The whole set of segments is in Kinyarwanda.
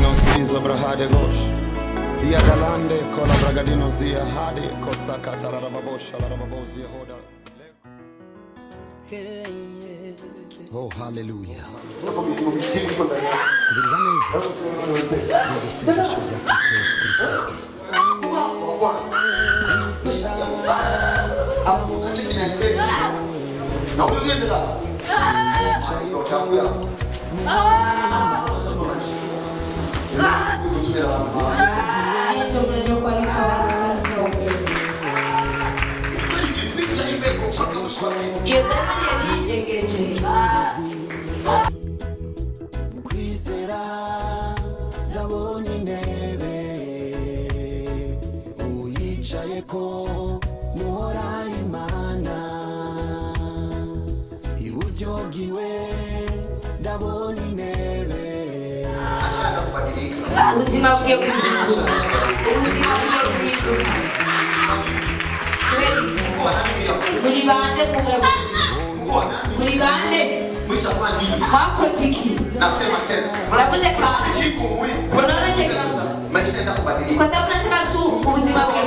Bragadino skizo brahade gosh. Zia galande kola bragadino zia hadi kosaka tararababosha larababozia hoda. Oh hallelujah. Kwizera ndabonye intebe uyicaye ko muhora imana iburyo bwiwe ndabonye intebe ashaka kubadilika ubuzima bwe muri bande muri bande hakoze iki nasema tena mnakuja kwa unaona cheka maisha yanaenda kubadilika kwa sababu nasema tu ubuzima bwe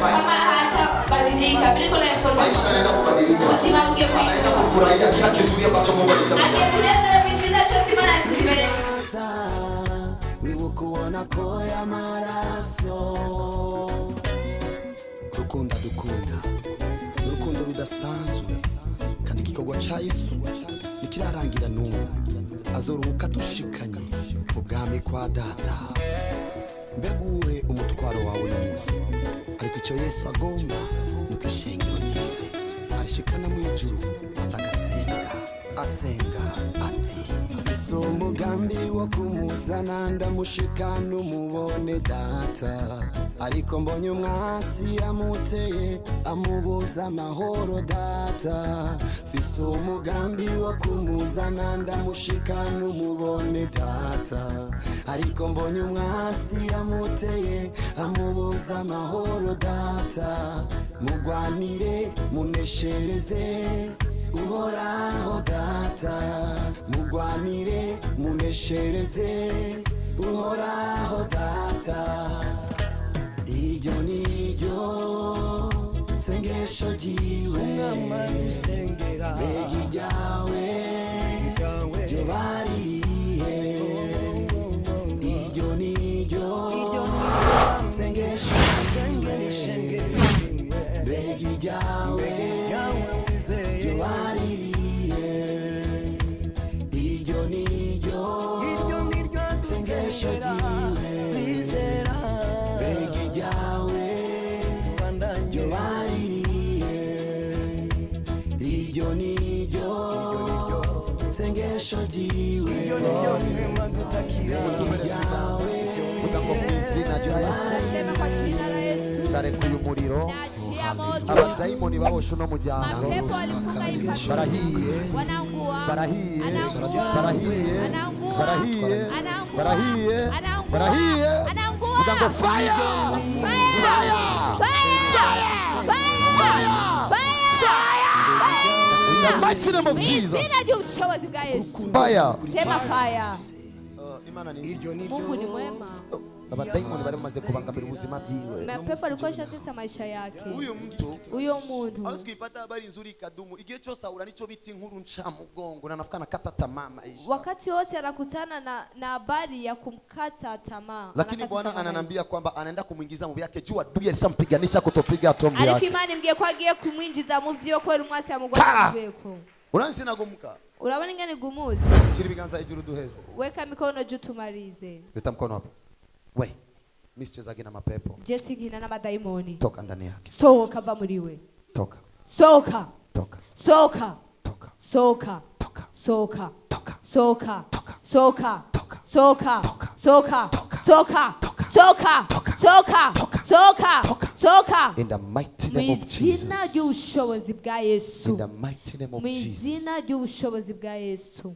kama hata badilika bila kuna information maisha yanaenda kubadilika ubuzima bwe anaenda kufurahia kila kizuri ambacho Mungu alitamka kuleza bichiza chote maana sikibele wibukuona ko y'amaraso rukundo dukunda urukundo rudasanzwe kandi igikorwa ca Yesu nikirarangira n'ubu azoruhuka dushikanye mu bwami kwa data mbeguwe umutwaro wawe n'umunsi ariko icyo Yesu agomba nuko ishengero ryiwe arishikana mu ijuru atagasenga asenga ati ese umugambi wo kumuzana ndamushikana umubone data ariko mbonye umwasi amuteye amubuza amahoro data ese umugambi wo kumuzana ndamushikana umubone data ariko mbonye umwasi amuteye amubuza amahoro data mugwanire muneshereze uhoraho data mugwanire muneshereze uhoraho data iryo niryo sengesho ryiwe umwama dusengera begi ryawe ryo baririye iryo niryo sengesho begi ryawe ryo baririye iryo niryo sengesho ryiwe begi ryawe ryo baririye iryo niryo sengesho ryiwe ryawe ndarekuye umuriro abadayimoni baboshe uno muryango barahiye barahiye barahiye barahiye barahiye barahiye vuga ngo fire fire in the mighty name of Jesus fire sema fire Mungu ni mwema. Abadayimoni bari bamaze kubangamira ubuzima bwiwe. Mapepo alikuwa shatesa maisha yake. Huyo muntu asikipata habari nzuri ikadumu. Igihe cyose ahura nico biti inkuru nca mugongo na nafuka nakata tamaa maisha. Wakati wote anakutana na habari ya kumkata tamaa. Lakini Bwana ananiambia kwamba anaenda kumuingiza mu byake juu adui alishampiganisha kutopiga tombi yake. Ariko Imana imbwiye ko agiye kumwinjiza mu vyo kwera umwasi yamugwako. Uranzi nagumuka. Urabona ingene gumuzi. Shira ibiganza ijuru duheze. Weka mikono juu tumalize. Leta mkono hapo. We. Mimi sichezagi na mapepo. Jesse nkina na madaimoni. Toka ndani yake. Soka va muriwe. Toka. Soka. Toka. Soka. Toka. Soka. Toka. Soka. Toka. Soka. Toka. Soka. Toka. Soka. Toka. Soka. Toka. Soka. Toka. Soka. Toka. Soka. Toka. Soka. Toka. Soka. In the mighty name of Jesus. Mwizina ry'ubushobozi bwa Yesu. In the mighty name of Jesus. Mwizina ry'ubushobozi bwa Yesu.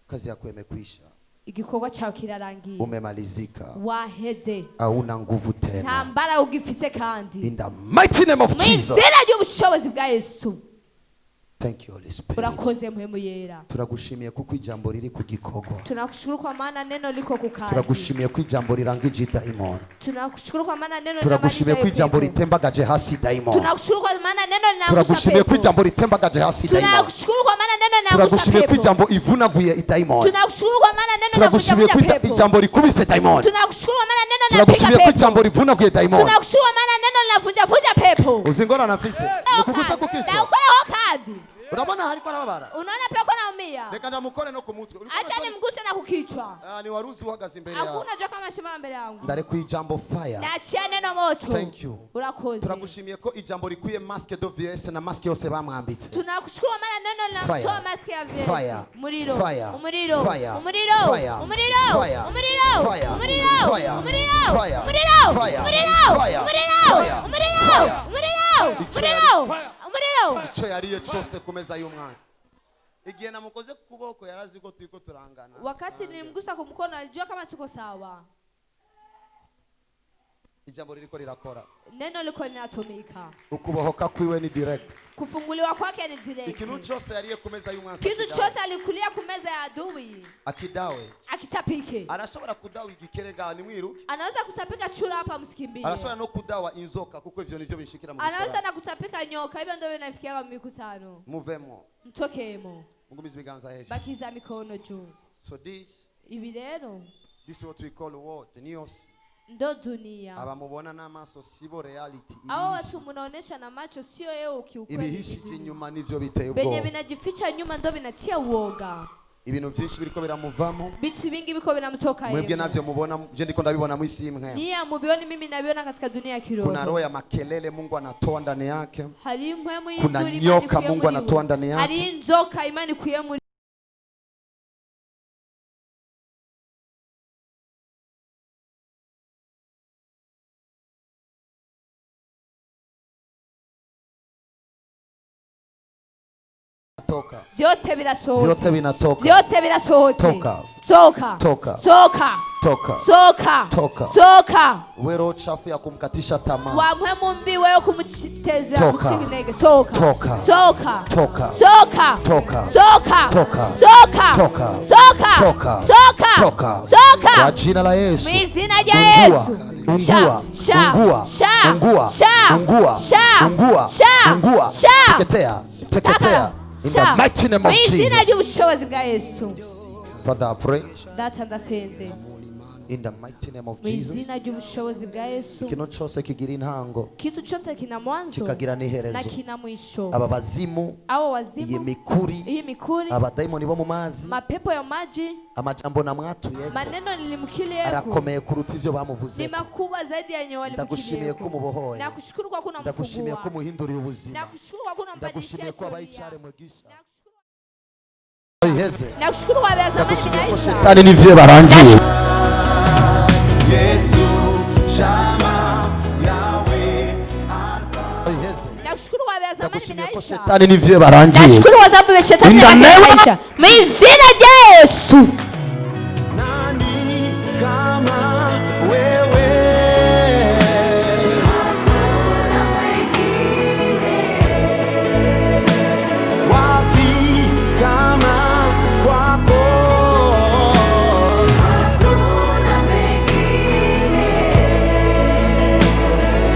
Kazi yako imekwisha. Igikorwa cyawe kirarangiye. Umemalizika. Waheze. Hauna nguvu tena. Ntambara ugifise kandi. In the mighty name of Jesus. Mwizina ry'ubushobozi bwa Yesu. Thank you, Holy Spirit. urakoze mpemu yera. Turagushimiye kuko ijambo riri ku gikorwa. Tunakushukuru kwa maana neno liko kukazi. Turagushimiye ko ijambo rirangije daimon. Tunakushukuru kwa maana neno Turagushimiye ko ijambo ritembagaje hasi daimon. Tunakushukuru kwa maana neno linangusha. Turagushimiye ko ijambo ritembagaje hasi daimon. Tunakushukuru kwa maana neno linangusha. Turagushimiye ko ijambo ivunaguye daimon. Tunakushukuru kwa maana neno Turagushimiye ko ijambo rikubise daimon. Tunakushukuru kwa maana neno linapiga Turagushimiye ko pepo. ijambo rivunaguye daimon. Tunakushukuru kwa maana neno linavunja pepo. Uzingora nafise. Nikugusa ku kichwa. Na ukoleho kandi. Urabona hariko arababara. Unaona peko naumia. Reka ndamukore no ku mutwe. Acha nimguse na kukichwa. Ni waruzi uhagaze imbere yawe. Hakuna joka kama shima mbele yangu. Ndare ku ijambo fire. Naachia neno moto. Thank you. Urakoze. Turagushimiye ko ijambo rikuye masque de vieillesse na masque yose bamwambitse. Tunakushukuru maana neno linatoa maski ya vieillesse. Fire. Umuriro. Fire. Umuriro. Fire. Umuriro. Fire. Umuriro. Fire. Umuriro. Fire. Umuriro. Fire. Umuriro. Fire. Umuriro. Fire. Umuriro. Fire. Umuriro. Fire. Umuriro. Fire. Umuriro. Umuriro. Umuriro. Ico yariye cyose kumeza y'umwanzi. Igihe namukoze ku kuboko yarazi ko turiko turangana. Wakati nilimgusa kwa mkono alijua kama tuko sawa. Ijambo ririko rirakora. Neno liko linatumika. Ukubohoka kwiwe ni direct. Kufunguliwa kwake ni direct. Ikintu cyose yariye kumeza y'umwanzi. Kitu chote alikulia kumeza ya adui. Akidawe. Akitapike. Arashobora kudawa igikerega ni mwiruke. Anaweza kutapika chura hapa msikimbie. Arashobora no kudawa inzoka kuko ivyo nivyo bishikira mu. Anaweza na kutapika nyoka, hivyo ndio vinafikia kwa mikutano. Muvemo. Mtokemo. Mugumize ibiganza hejuru. Bakiza mikono juu. So this is what we call what? The news. Ndo dunia. Abamubona n'amaso sibo reality. Hao watu mnaonesha na macho sio yeye kiukweli. Ibihishi kinyuma nivyo biteye ubwoba. Benye vinajificha nyuma ndo vinatia uoga. Ibintu byinshi biriko biramuvamo. Bitu vingi biko vinamtoka yeye. Mwebwe navyo mubona, je ndiko ndabibona mwisi imwe. Nia mubioni, mimi nabiona katika dunia ya kiroho. Kuna roho ya makelele Mungu anatoa ndani yake. Kuna nyoka Mungu anatoa ndani yake. Hali nzoka imani kuyemu. Toka. Vyose vinasohoka. Vyote vinatoka. Vyose vinasohoka. Toka. Soka. Toka. Soka. Toka. Soka. Toka. Soka. Wero chafu ya kumkatisha tamaa. Wa mpemu mbi wewe kumteza Toka. kutinege. Soka. Toka. Soka. Toka. Soka. Toka. Soka. Toka. Soka. Toka. Soka. Toka. Soka. Toka. Soka. Kwa jina la Yesu. Mizina ya Yesu. Ungua. Ungua. Sha. Ungua. Sha. Ungua. Sha. Ungua. Sha. Ungua. Sha. Teketea. Teketea. In the mighty name of Mizina Jesus. y'ubushobozi bwa Yesu. Father, I pray. Data ndasenze. In the mighty name of Jesus. Mizina y'ubushobozi bwa Yesu. Kino cyose kigira intango. Kitu chote kina mwanzo Kikagira n'iherezo. na kina mwisho. Aba bazimu. Abo wazimu. Iyi mikuri. Abadayimoni bo mu mazi. Mapepo ya maji. Amajambo namwatuye. Maneno nilimkiliyeko. Arakomeye kuruta ivyo bamuvuze. Ni makubwa zaidi ya yenye walimkiliyeko. Ndagushimiye ko mubohoye. Nakushukuru kwa kuna mfungua. Ndagushimiye ko muhinduriye ubuzima. Nakushukuru kwa kuna mbadilisha Ndagushimiye ko historia. abayicare mwegisha. Nakushukuru kwa beza maisha. Shetani nivyo barangiye. Yesu Shama Yahweh Nakushukuru kwa beza maisha. Shetani nivyo barangiye. Nashukuru kwa sababu shetani maisha. Mizina ya Yesu. Nani kama wewe? Wapi kama kwako?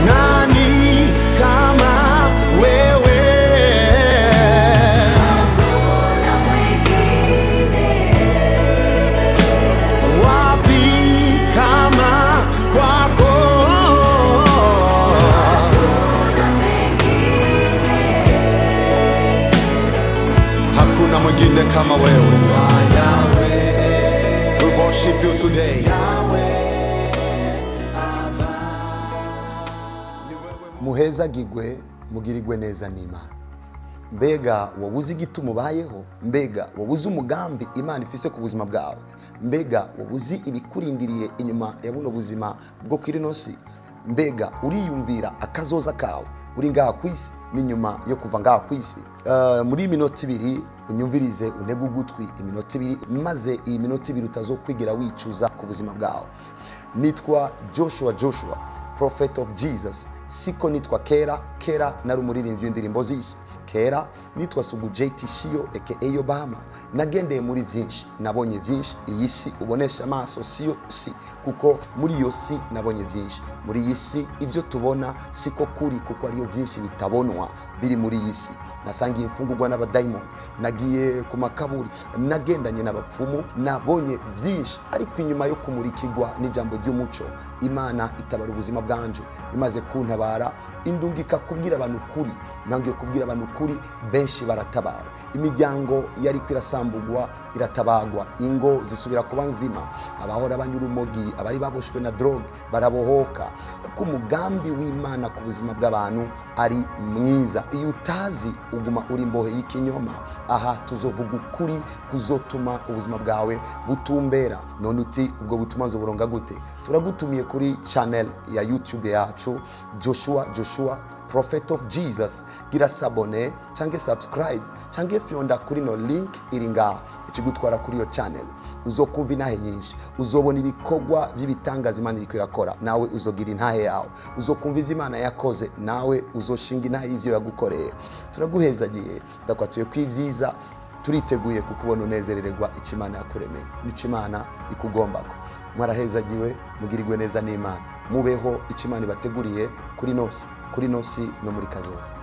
Nani kama wewe? Wapi kama kwako? Hakuna mwingine kama wewe. We worship you today. muhezagirwe mugirirwe neza n'Imana. Mbega wabuze igituma ubayeho? Mbega wabuze umugambi Imana ifise ku buzima bwawe? Mbega wabuze ibikurindiriye inyuma ya buno buzima bwo kuri si? Mbega uriyumvira akazoza kawe uri ngaha kwisi n'inyuma yo kuva ngaha kwisi? Muri minota 2 unyumvirize unege ugutwi iminota 2 maze iyi minota 2 utazokwigira wicuza ku buzima bwawe. Nitwa Joshua, Prophet of Jesus. Siko nitwa kera nari umuririmbyi w'indirimbo z'isi. kera nitwa Sugu JT Shio aka Obama. Nagendeye muri byinshi, nabonye byinshi. Iyi si ubonesha amaso siyo si, kuko muri iyo si nabonye byinshi. Muri iyi si ibyo tubona siko kuri, kuko ariyo byinshi bitabonwa biri muri iyi si. Nasangiye imfungurwa n'abadayimoni, nagiye ku makaburi, nagendanye n'abapfumu, nabonye byinshi. Ariko inyuma yo kumurikirwa n'ijambo ry'umuco, Imana itabara ubuzima bwanje, imaze kuntabara indungika kubwira abantu kuri. Nangiye kubwira abantu kuri, benshi baratabara. Imiryango yari kwirasambugwa iratabagwa, ingo zisubira kuba nzima, abahora banyura umogi, abari baboshwe na drogue barabohoka, kuko umugambi w'Imana ku buzima bw'abantu ari mwiza. Iyo utazi uguma uri imbohe y'ikinyoma. Aha tuzovuga ukuri kuzotuma ubuzima bwawe butumbera. None uti ubwo butuma nzoburonga gute? Turagutumiye kuri channel ya YouTube yacu Joshua Prophet of Jesus. Gira sabone cyangwa subscribe cyangwa fyonda kuri no link iri ngaha ikigutwara kuri iyo channel. Uzokumva intahe nyinshi, uzobona ibikorwa by'ibitangaza Imana iriko irakora, nawe uzogira intahe yawe. Uzokumva ivyo Imana yakoze, nawe uzoshinga intahe y'ivyo yagukoreye. Turaguhezagiye, ndakwatuye kw'ivyiza, turiteguye kukubona unezerererwa icyo Imana yakuremeye n'icyo Imana ikugombako. Mwarahezagiwe, mugirirwe neza n'Imana, mubeho icyo Imana ibateguriye kuri nosi no muri kazoza.